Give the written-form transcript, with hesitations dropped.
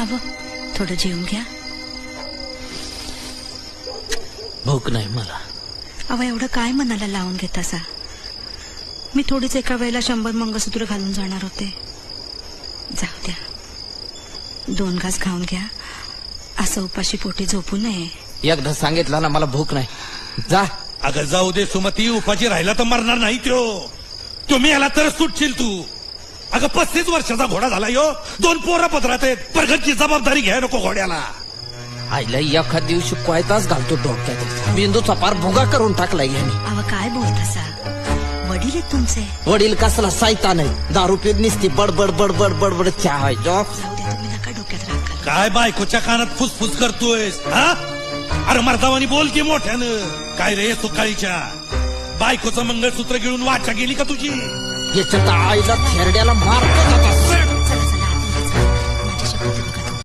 आव थोडं जेवून घ्या. भूक नाही मला. अव एवढं काय मनाला लावून घेतासा. मी थोडीच एका वेळेला 100 मंगळसूत्र घालून जाणार होते. जाऊ द्या, 2 घास खाऊन घ्या. असं उपाशी पोटी झोपू नये. एकदा सांगितलं ना मला भूक नाही. जा. अगं जाऊ दे सुमती, उपाशी राहिला तर मरणार नाही त्यो. तुम्ही याला तर सुटशील तू. अगं 35 वर्षाचा घोडा झाला यो. 2 पोरं पदरात आहेत. प्रगतची जबाबदारी घ्याय नको घोड्याला. आईला एखाद दिवशी कोयताच घालतो डोक्यात. मेंदूचा पार भुगा करून टाकलाय याने. अव काय बोलतासा. वडील आहेत तुमचे. वडील कसला सायता नाही. दारू पीत निसती बडबड बडबड बडबड चहा. जाऊ द्या, तुम्ही नका डोक्यात राग घालू. काय बायकोच्या कानात फुसफुस करतोयस हा? अरे मर्दावानी बोल की मोठ्यानं. काय रे सुकाळीच्या बायकोचं मंगळसूत्र गिळून वाचा गेली का तुझी? याच्यात आईला थेरड्याला मारतो.